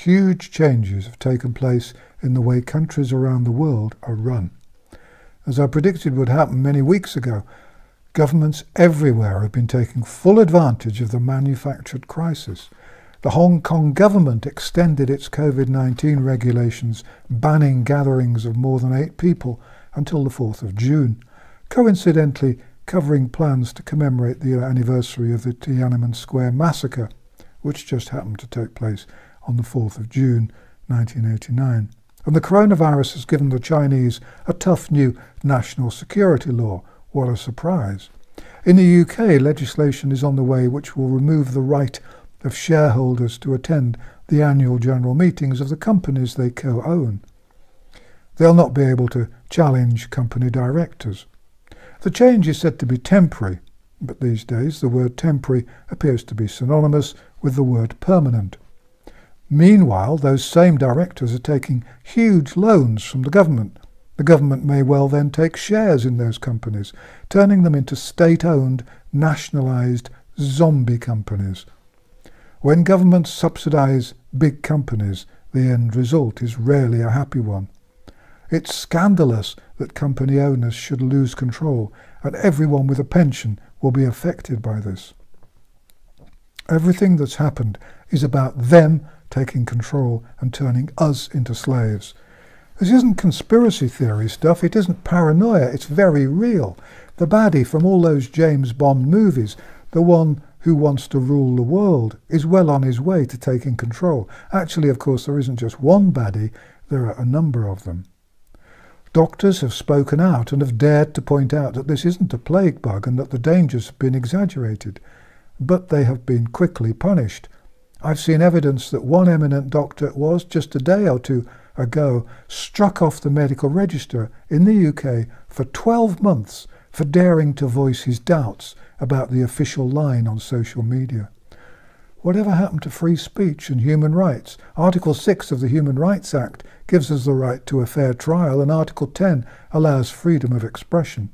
huge changes have taken place in the way countries around the world are run. As I predicted would happen many weeks ago, governments everywhere have been taking full advantage of the manufactured crisis. The Hong Kong government extended its COVID-19 regulations banning gatherings of more than 8 people until the 4th of June, coincidentally covering plans to commemorate the anniversary of the Tiananmen Square massacre, which just happened to take place on the 4th of June 1989. And the coronavirus has given the Chinese a tough new national security law. What a surprise. In the UK, legislation is on the way which will remove the right of shareholders to attend the annual general meetings of the companies they co-own. They'll not be able to challenge company directors. The change is said to be temporary, but these days the word temporary appears to be synonymous with the word permanent. Meanwhile, those same directors are taking huge loans from the government. The government may well then take shares in those companies, turning them into state-owned, nationalised zombie companies. When governments subsidise big companies, the end result is rarely a happy one. It's scandalous that company owners should lose control, and everyone with a pension will be affected by this. Everything that's happened is about them taking control and turning us into slaves. This isn't conspiracy theory stuff, it isn't paranoia, it's very real. The baddie from all those James Bond movies, the one who wants to rule the world, is well on his way to taking control. Actually, of course, there isn't just one baddie, there are a number of them. Doctors have spoken out and have dared to point out that this isn't a plague bug and that the dangers have been exaggerated, but they have been quickly punished. I've seen evidence that one eminent doctor was, just a day or two ago, struck off the medical register in the UK for 12 months for daring to voice his doubts about the official line on social media. Whatever happened to free speech and human rights? Article 6 of the Human Rights Act gives us the right to a fair trial, and Article 10 allows freedom of expression.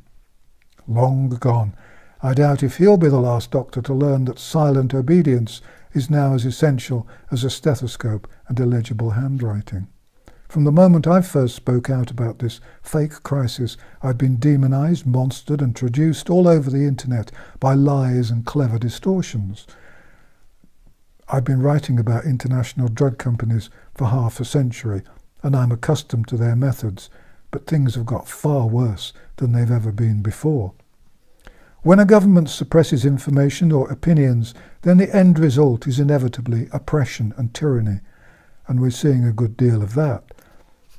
Long gone. I doubt if he'll be the last doctor to learn that silent obedience is now as essential as a stethoscope and illegible handwriting. From the moment I first spoke out about this fake crisis, I've been demonised, monstered and traduced all over the internet by lies and clever distortions. I've been writing about international drug companies for half a century, and I'm accustomed to their methods, but things have got far worse than they've ever been before. When a government suppresses information or opinions, then the end result is inevitably oppression and tyranny, and we're seeing a good deal of that.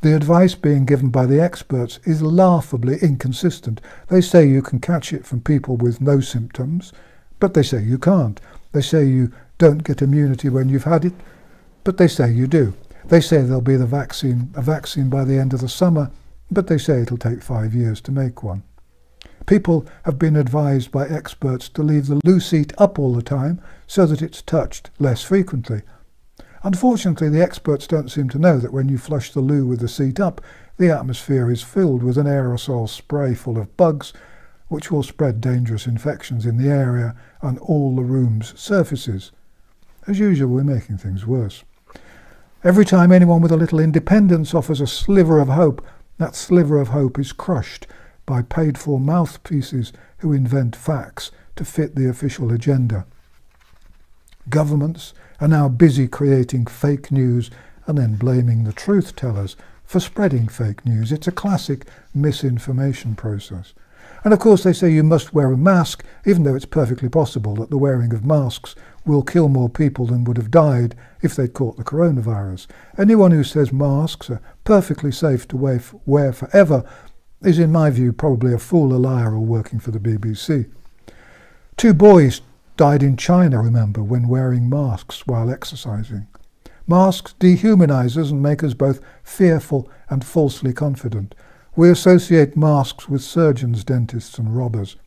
The advice being given by the experts is laughably inconsistent. They say you can catch it from people with no symptoms, but they say you can't. They say you don't get immunity when you've had it, but they say you do. They say there'll be a vaccine by the end of the summer, but they say it'll take 5 years to make one. People have been advised by experts to leave the loo seat up all the time so that it's touched less frequently. Unfortunately, the experts don't seem to know that when you flush the loo with the seat up, the atmosphere is filled with an aerosol spray full of bugs, which will spread dangerous infections in the area and all the room's surfaces. As usual, we're making things worse. Every time anyone with a little independence offers a sliver of hope, that sliver of hope is crushed by paid-for mouthpieces who invent facts to fit the official agenda. Governments are now busy creating fake news and then blaming the truth-tellers for spreading fake news. It's a classic misinformation process. And of course they say you must wear a mask, even though it's perfectly possible that the wearing of masks will kill more people than would have died if they'd caught the coronavirus. Anyone who says masks are perfectly safe to wear forever is, in my view, probably a fool, a liar, or working for the BBC. 2 boys died in China, remember, when wearing masks while exercising. Masks dehumanize us and make us both fearful and falsely confident. We associate masks with surgeons, dentists and robbers.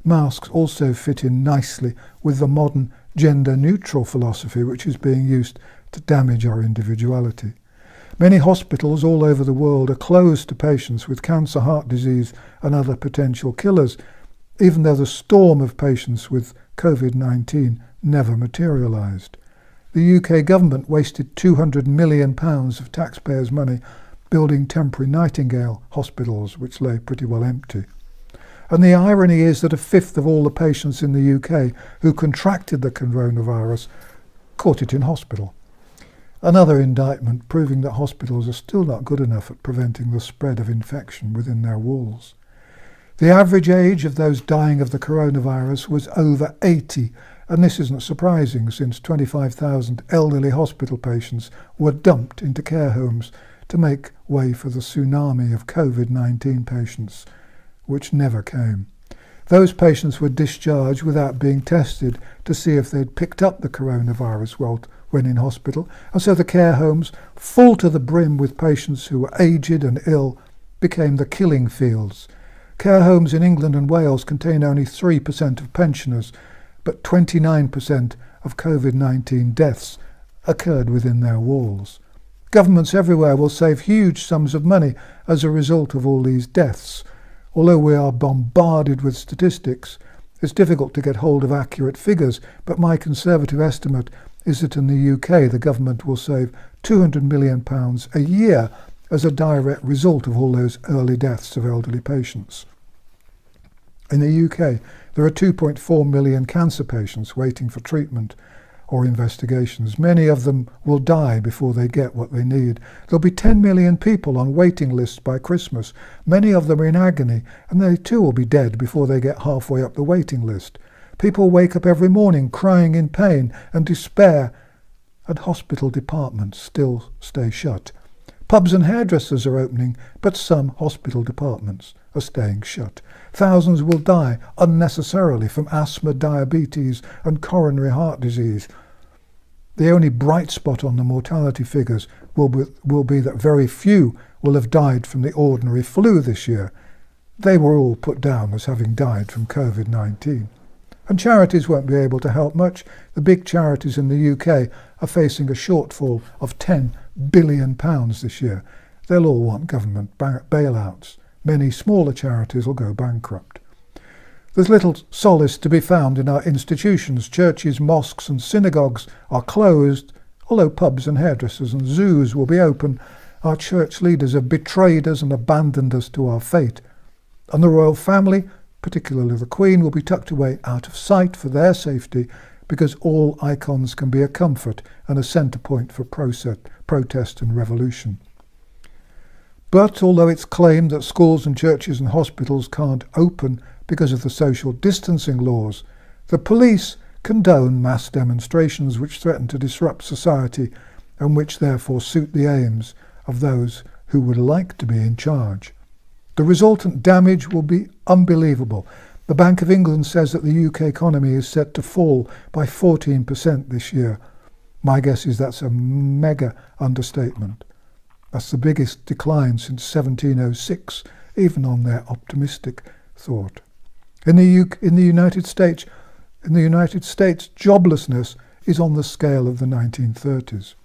Masks also fit in nicely with the modern gender-neutral philosophy which is being used to damage our individuality. Many hospitals all over the world are closed to patients with cancer, heart disease and other potential killers, even though the storm of patients with COVID-19 never materialized. The UK government wasted £200 million of taxpayers' money building temporary Nightingale hospitals, which lay pretty well empty. And the irony is that a fifth of all the patients in the UK who contracted the coronavirus caught it in hospital. Another indictment proving that hospitals are still not good enough at preventing the spread of infection within their walls. The average age of those dying of the coronavirus was over 80, and this isn't surprising since 25,000 elderly hospital patients were dumped into care homes to make way for the tsunami of COVID-19 patients, which never came. Those patients were discharged without being tested to see if they'd picked up the coronavirus when in hospital, and so the care homes, full to the brim with patients who were aged and ill, became the killing fields. Care homes in England and Wales contain only 3% of pensioners, but 29% of COVID-19 deaths occurred within their walls. Governments everywhere will save huge sums of money as a result of all these deaths. Although we are bombarded with statistics, it's difficult to get hold of accurate figures, but my conservative estimate is that in the UK the government will save £200 million a year as a direct result of all those early deaths of elderly patients. In the UK, there are 2.4 million cancer patients waiting for treatment or investigations. Many of them will die before they get what they need. There'll be 10 million people on waiting lists by Christmas. Many of them are in agony, and they too will be dead before they get halfway up the waiting list. People wake up every morning crying in pain and despair, and hospital departments still stay shut. Pubs and hairdressers are opening, but some hospital departments are staying shut. Thousands will die unnecessarily from asthma, diabetes and coronary heart disease. The only bright spot on the mortality figures will be that very few will have died from the ordinary flu this year. They were all put down as having died from COVID-19. And charities won't be able to help much. The big charities in the UK are facing a shortfall of £10 billion this year. They'll all want government bailouts. Many smaller charities will go bankrupt. There's little solace to be found in our institutions. Churches, mosques and synagogues are closed, although pubs and hairdressers and zoos will be open. Our church leaders have betrayed us and abandoned us to our fate. And the royal family, particularly the Queen, will be tucked away out of sight for their safety, because all icons can be a comfort and a centre point for protest and revolution. But although it's claimed that schools and churches and hospitals can't open because of the social distancing laws, the police condone mass demonstrations which threaten to disrupt society and which therefore suit the aims of those who would like to be in charge. The resultant damage will be unbelievable. The Bank of England says that the UK economy is set to fall by 14% this year. My guess is that's a mega understatement. That's the biggest decline since 1706, even on their optimistic thought. In the United States, joblessness is on the scale of the 1930s.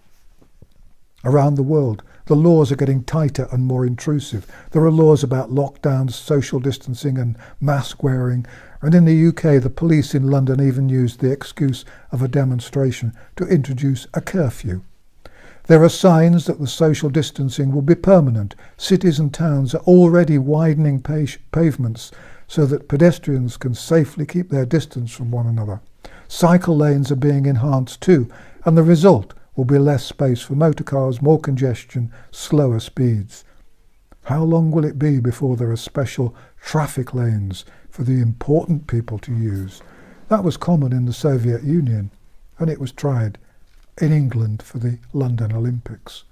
Around the world, the laws are getting tighter and more intrusive. There are laws about lockdowns, social distancing and mask wearing, and in the UK the police in London even used the excuse of a demonstration to introduce a curfew. There are signs that the social distancing will be permanent. Cities and towns are already widening pavements so that pedestrians can safely keep their distance from one another. Cycle lanes are being enhanced too, and the result will be less space for motor cars, more congestion, slower speeds. How long will it be before there are special traffic lanes for the important people to use? That was common in the Soviet Union, and it was tried in England for the London Olympics.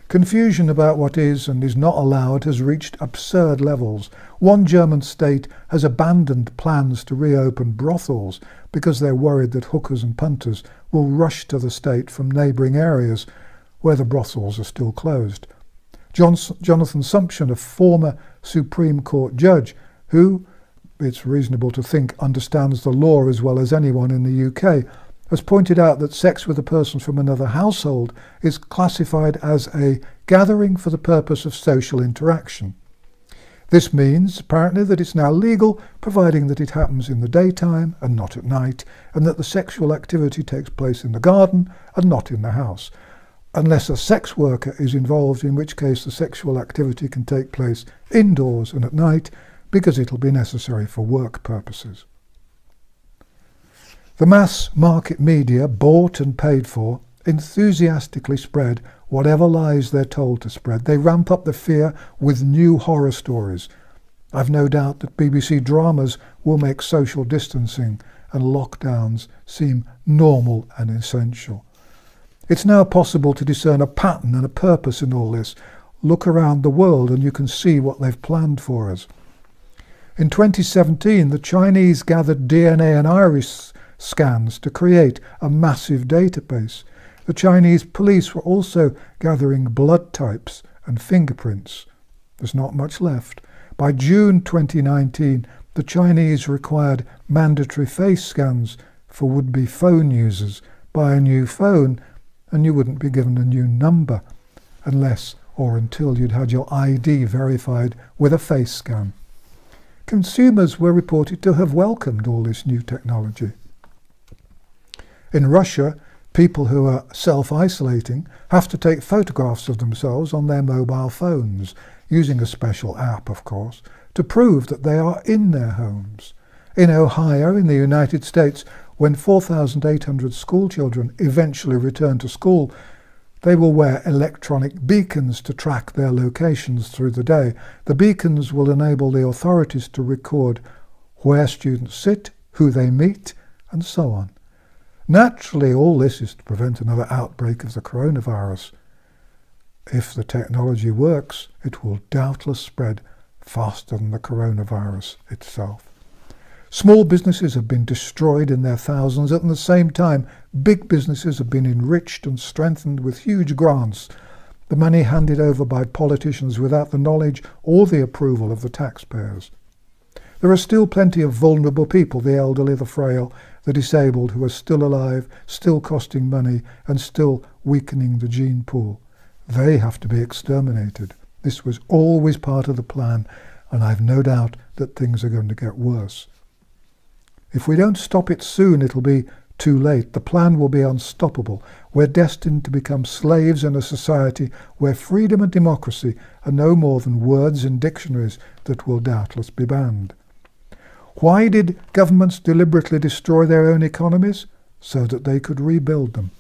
Confusion about what is and is not allowed has reached absurd levels. One German state has abandoned plans to reopen brothels because they're worried that hookers and punters will rush to the state from neighbouring areas where the brothels are still closed. Jonathan Sumption, a former Supreme Court judge who, it's reasonable to think, understands the law as well as anyone in the UK, has pointed out that sex with a person from another household is classified as a gathering for the purpose of social interaction. This means, apparently, that it's now legal, providing that it happens in the daytime and not at night, and that the sexual activity takes place in the garden and not in the house, unless a sex worker is involved, in which case the sexual activity can take place indoors and at night, because it'll be necessary for work purposes. The mass market media, bought and paid for, enthusiastically spread whatever lies they're told to spread. They ramp up the fear with new horror stories. I've no doubt that BBC dramas will make social distancing and lockdowns seem normal and essential. It's now possible to discern a pattern and a purpose in all this. Look around the world and you can see what they've planned for us. In 2017, the Chinese gathered DNA and iris scans to create a massive database. The Chinese police were also gathering blood types and fingerprints. There's not much left. By June 2019, the Chinese required mandatory face scans for would-be phone users. Buy a new phone and you wouldn't be given a new number unless or until you'd had your ID verified with a face scan. Consumers were reported to have welcomed all this new technology. In Russia, people who are self-isolating have to take photographs of themselves on their mobile phones, using a special app, of course, to prove that they are in their homes. In Ohio, in the United States, when 4,800 school children eventually return to school, they will wear electronic beacons to track their locations through the day. The beacons will enable the authorities to record where students sit, who they meet, and so on. Naturally, all this is to prevent another outbreak of the coronavirus. If the technology works, it will doubtless spread faster than the coronavirus itself. Small businesses have been destroyed in their thousands. At the same time, big businesses have been enriched and strengthened with huge grants, the money handed over by politicians without the knowledge or the approval of the taxpayers. There are still plenty of vulnerable people, the elderly, the frail, the disabled, who are still alive, still costing money, and still weakening the gene pool. They have to be exterminated. This was always part of the plan, and I've no doubt that things are going to get worse. If we don't stop it soon, it'll be too late. The plan will be unstoppable. We're destined to become slaves in a society where freedom and democracy are no more than words in dictionaries that will doubtless be banned. Why did governments deliberately destroy their own economies? So that they could rebuild them.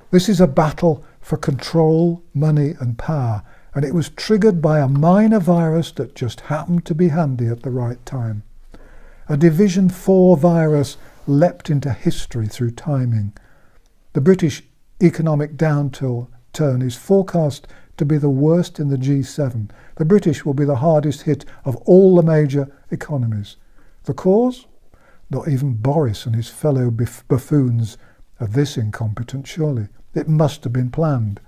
This is a battle for control, money and power, and it was triggered by a minor virus that just happened to be handy at the right time. A Division 4 virus leapt into history through timing. The British economic downturn is forecast to be the worst in the G7. The British will be the hardest hit of all the major economies. The cause? Not even Boris and his fellow buffoons are this incompetent, surely. It must have been planned.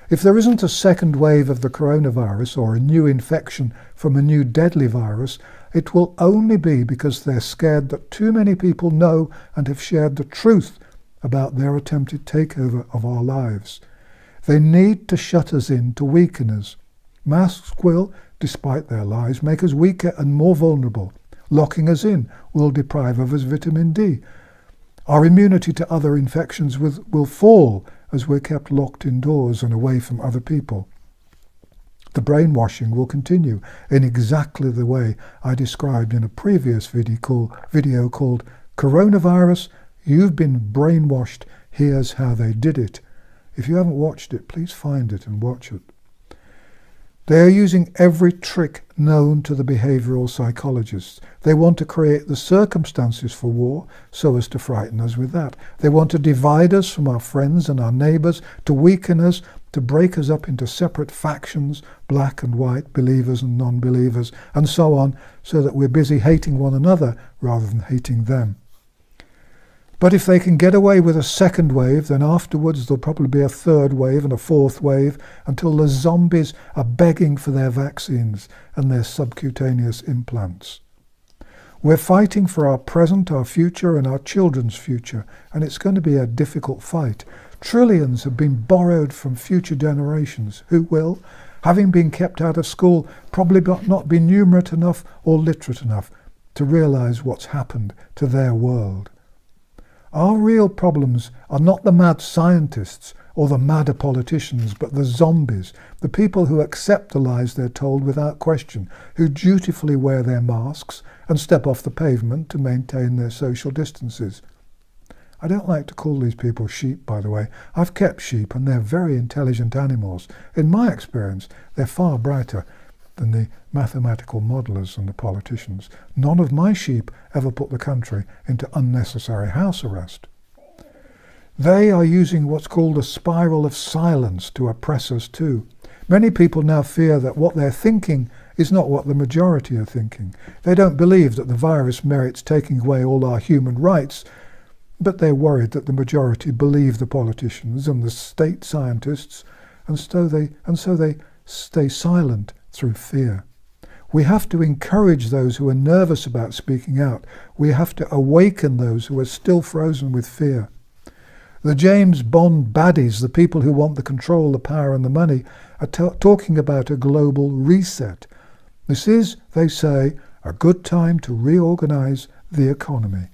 If there isn't a second wave of the coronavirus or a new infection from a new deadly virus, it will only be because they're scared that too many people know and have shared the truth about their attempted takeover of our lives. They need to shut us in to weaken us. Masks will, despite their lies, make us weaker and more vulnerable. Locking us in will deprive of us vitamin D. Our immunity to other infections will fall as we're kept locked indoors and away from other people. The brainwashing will continue in exactly the way I described in a previous video called Coronavirus, You've Been Brainwashed, Here's How They Did It. If you haven't watched it, please find it and watch it. They are using every trick known to the behavioural psychologists. They want to create the circumstances for war so as to frighten us with that. They want to divide us from our friends and our neighbours, to weaken us, to break us up into separate factions, black and white, believers and non-believers, and so on, so that we're busy hating one another rather than hating them. But if they can get away with a second wave, then afterwards there'll probably be a third wave and a fourth wave until the zombies are begging for their vaccines and their subcutaneous implants. We're fighting for our present, our future and our children's future, and it's going to be a difficult fight. Trillions have been borrowed from future generations who will, having been kept out of school, probably not been numerate enough or literate enough to realise what's happened to their world. Our real problems are not the mad scientists or the madder politicians, but the zombies, the people who accept the lies they're told without question, who dutifully wear their masks and step off the pavement to maintain their social distances. I don't like to call these people sheep, by the way. I've kept sheep and they're very intelligent animals. In my experience, they're far brighter than the mathematical modelers and the politicians. None of my sheep ever put the country into unnecessary house arrest. They are using what's called a spiral of silence to oppress us too. Many people now fear that what they're thinking is not what the majority are thinking. They don't believe that the virus merits taking away all our human rights, but they're worried that the majority believe the politicians and the state scientists, and so they stay silent through fear. We have to encourage those who are nervous about speaking out. We have to awaken those who are still frozen with fear. The James Bond baddies, the people who want the control, the power and the money, are talking about a global reset. This is, they say, a good time to reorganize the economy.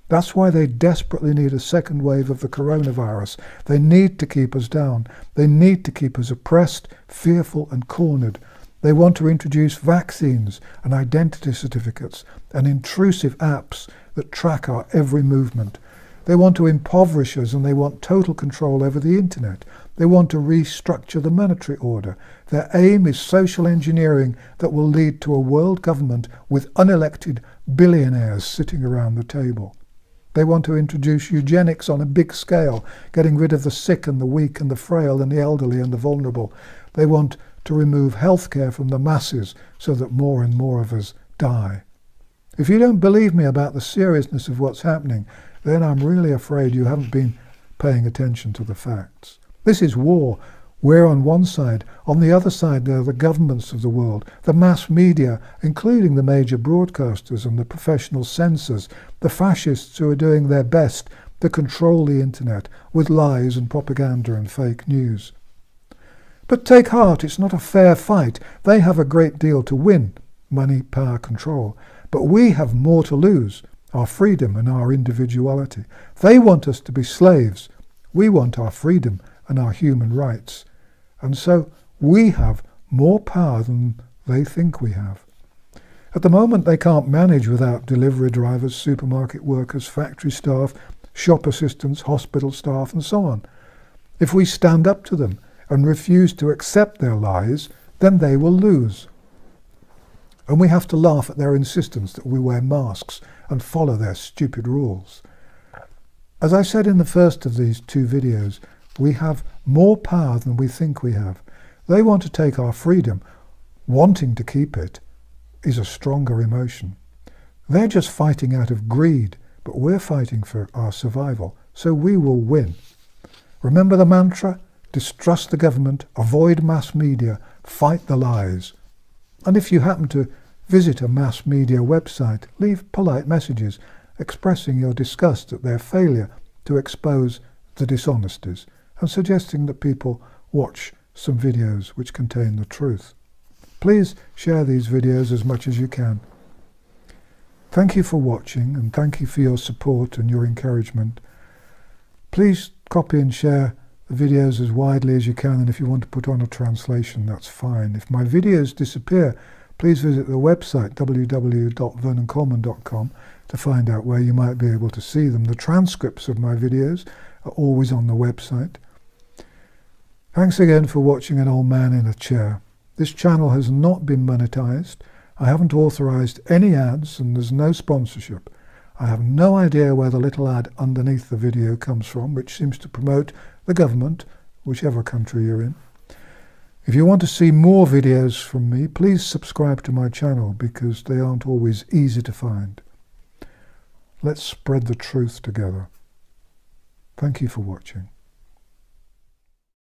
That's why they desperately need a second wave of the coronavirus. They need to keep us down. They need to keep us oppressed, fearful and cornered. They want to introduce vaccines and identity certificates and intrusive apps that track our every movement. They want to impoverish us and they want total control over the internet. They want to restructure the monetary order. Their aim is social engineering that will lead to a world government with unelected billionaires sitting around the table. They want to introduce eugenics on a big scale, getting rid of the sick and the weak and the frail and the elderly and the vulnerable. They want to remove healthcare from the masses so that more and more of us die. If you don't believe me about the seriousness of what's happening, then I'm really afraid you haven't been paying attention to the facts. This is war. We're on one side. On the other side, there are the governments of the world, the mass media, including the major broadcasters and the professional censors, the fascists who are doing their best to control the internet with lies and propaganda and fake news. But take heart, it's not a fair fight. They have a great deal to win, money, power, control. But we have more to lose, our freedom and our individuality. They want us to be slaves. We want our freedom and our human rights. And so we have more power than they think we have. At the moment, they can't manage without delivery drivers, supermarket workers, factory staff, shop assistants, hospital staff, and so on. If we stand up to them and refuse to accept their lies, then they will lose. And we have to laugh at their insistence that we wear masks and follow their stupid rules. As I said in the first of these two videos, we have more power than we think we have. They want to take our freedom. Wanting to keep it is a stronger emotion. They're just fighting out of greed, but we're fighting for our survival, so we will win. Remember the mantra? Distrust the government, avoid mass media, fight the lies. And if you happen to visit a mass media website, leave polite messages expressing your disgust at their failure to expose the dishonesties and suggesting that people watch some videos which contain the truth. Please share these videos as much as you can. Thank you for watching and thank you for your support and your encouragement. Please copy and share the videos as widely as you can, and if you want to put on a translation, that's fine. If my videos disappear, please visit the website www.vernoncoleman.com to find out where you might be able to see them. The transcripts of my videos are always on the website. Thanks again for watching an old man in a chair. This channel has not been monetized. I haven't authorized any ads and there's no sponsorship. I have no idea where the little ad underneath the video comes from, which seems to promote the government, whichever country you're in. If you want to see more videos from me, please subscribe to my channel because they aren't always easy to find. Let's spread the truth together. Thank you for watching.